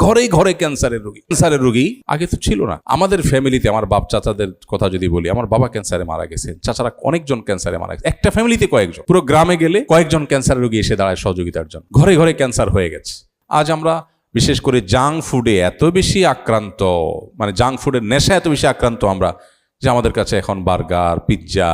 ঘরে ঘরে ক্যান্সারের রোগী আগে তো ছিল না। আমাদের ফ্যামিলিতে আমার বাপ চাচাদের কথা যদি বলি, আমার বাবা ক্যান্সারে মারা গেছে, চাচারা অনেকজন ক্যান্সারে মারা গেছে, একটা ফ্যামিলিতে কয়েকজন, পুরো গ্রামে গেলে কয়েকজন ক্যান্সারের রোগী এসে দাঁড়ায় সহযোগিতার জন্য। ঘরে ঘরে ক্যান্সার হয়ে গেছে। আজ আমরা বিশেষ করে জাঙ্ক ফুডে এত বেশি আক্রান্ত, মানে জাঙ্ক ফুডের নেশা এত বেশি আক্রান্ত আমরা, যে আমাদের কাছে এখন বার্গার, পিৎজা,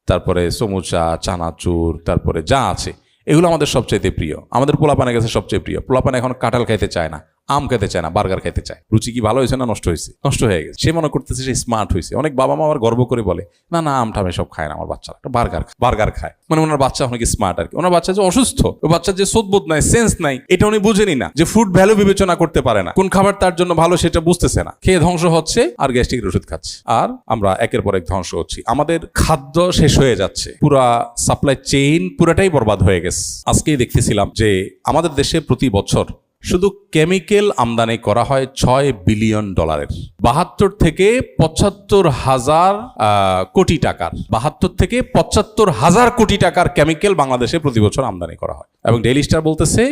তারপরে সমোসা, চানাচুর, তারপরে যা আছে এগুলো আমাদের সবচেয়ে প্রিয়। আমাদের পোলাপানের কাছে সবচেয়ে প্রিয়। পোলাপান এখন কাঁঠাল খাইতে চায় না, আম খেতে চায় না, বার্গার খেতে চায়। রুচি কি ভালো হয়েছে না নষ্ট হয়েছে? নষ্ট হয়ে গেছে। সে মনে করতেছে সে স্মার্ট হয়েছে। অনেক বাবা মা আবার গর্ব করে বলে, না না আমটা আমি সব খায় না, আমার বাচ্চারা একটা বার্গার খায়, মানে ওনার বাচ্চা অনেক স্মার্ট আর কি। ওনার বাচ্চা যে অসুস্থ, ওই বাচ্চার যে সোধবোধ নাই, সেন্স নাই, এটা উনি বুঝেনি না, যে ফুড ভ্যালু বিবেচনা করতে পারে না, কোন খাবার তার জন্য ভালো সেটা বুঝতেছে না, খেয়ে ধ্বংস হচ্ছে আর গ্যাস্ট্রিকের ওষুধ খাচ্ছে। আর আমরা একের পর এক ধ্বংস হচ্ছি। আমাদের খাদ্য শেষ হয়ে যাচ্ছে, পুরা সাপ্লাই চেইন পুরাটাই বরবাদ হয়ে গেছে। আজকেই দেখতেছিলাম যে আমাদের দেশে প্রতি বছর শুধু কেমিক্যাল আমদানি করা হয় $6 বিলিয়ন, 72 থেকে 75,000 কোটি টাকার, 72 থেকে 75,000 কোটি টাকার কেমিক্যাল বাংলাদেশে প্রতি বছর আমদানি করা হয়। এবং ডেইলি স্টার বলতেছে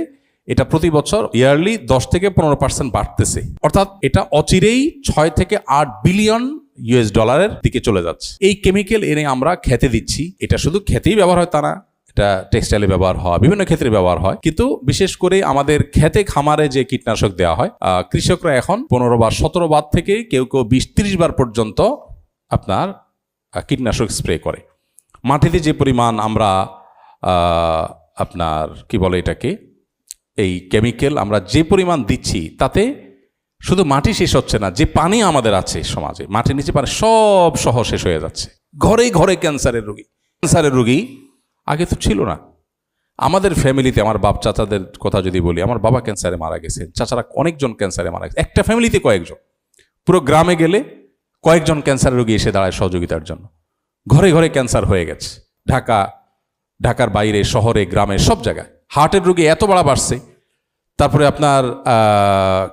এটা প্রতি বছর ইয়ারলি 10 থেকে 15% বাড়তেছে, অর্থাৎ এটা অচিরেই 6 থেকে 8 বিলিয়ন US ডলারের দিকে চলে যাচ্ছে। এই কেমিক্যাল এনে আমরা খেতে দিচ্ছি। এটা শুধু খেতেই ব্যবহার হয় তা না, এটা টেক্সটাইলে ব্যবহার হয়, বিভিন্ন ক্ষেত্রে ব্যবহার হয়। কিন্তু বিশেষ করে আমাদের খেতে খামারে যে কীটনাশক দেওয়া হয়, কৃষকরা এখন 15 বার 17 বার থেকে কেউ 20-30 বার পর্যন্ত আপনার কীটনাশক স্প্রে করে। মাটিতে যে পরিমাণ আমরা আপনার কি বলে এটাকে, এই কেমিক্যাল আমরা যে পরিমাণ দিচ্ছি, তাতে শুধু মাটি শেষ হচ্ছে না, যে পানি আমাদের আছে সমাজে, মাটির নিচে পানি সব সহ শেষ হয়ে যাচ্ছে। ঘরে ঘরে ক্যান্সারের রোগী আগে তো ছিল না। আমাদের ফ্যামিলিতে আমার বাপ চাচাদের কথা যদি বলি, আমার বাবা ক্যান্সারে মারা গেছে, চাচারা অনেকজন ক্যান্সারে মারা গেছে, একটা ফ্যামিলিতে কয়েকজন, পুরো গ্রামে গেলে কয়েকজন ক্যান্সারের রোগী এসে দাঁড়ায় সহযোগিতার জন্য। ঘরে ঘরে ক্যান্সার হয়ে গেছে। ঢাকার বাইরে, শহরে, গ্রামে, সব জায়গায় হার্টের রোগী এত বাড়ছে। তারপরে আপনার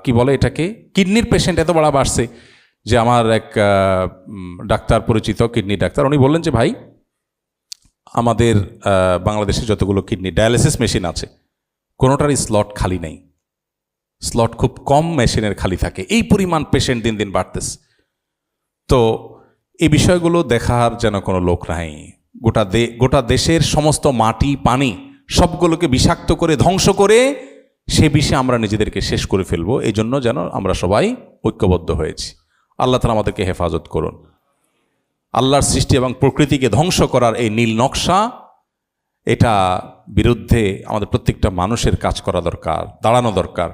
কি বলে এটাকে, কিডনির পেশেন্ট এত বাড়ছে যে আমার এক ডাক্তার পরিচিত, কিডনি ডাক্তার, উনি বললেন যে ভাই, আমাদের বাংলাদেশে যতগুলো কিডনি ডায়ালিসিস মেশিন আছে, কোনোটারই স্লট খালি নেই, স্লট খুব কম মেশিনের খালি থাকে। এই পরিমাণ পেশেন্ট দিন দিন বাড়তেছে। তো এই বিষয়গুলো দেখার যেন কোনো লোক নাই। গোটা দেশের সমস্ত মাটি, পানি সবগুলোকে বিষাক্ত করে, ধ্বংস করে, সে বিষে আমরা নিজেদেরকে শেষ করে ফেলবো। এই জন্য যেন আমরা সবাই ঐক্যবদ্ধ হয়েছি। আল্লাহ তাআলা আমাদেরকে হেফাজত করুন। আল্লাহর সৃষ্টি এবং প্রকৃতিকে ধ্বংস করার এই নীল নকশা, এটা বিরুদ্ধে আমাদের প্রত্যেকটা মানুষের কাজ করা দরকার, দাঁড়ানো দরকার।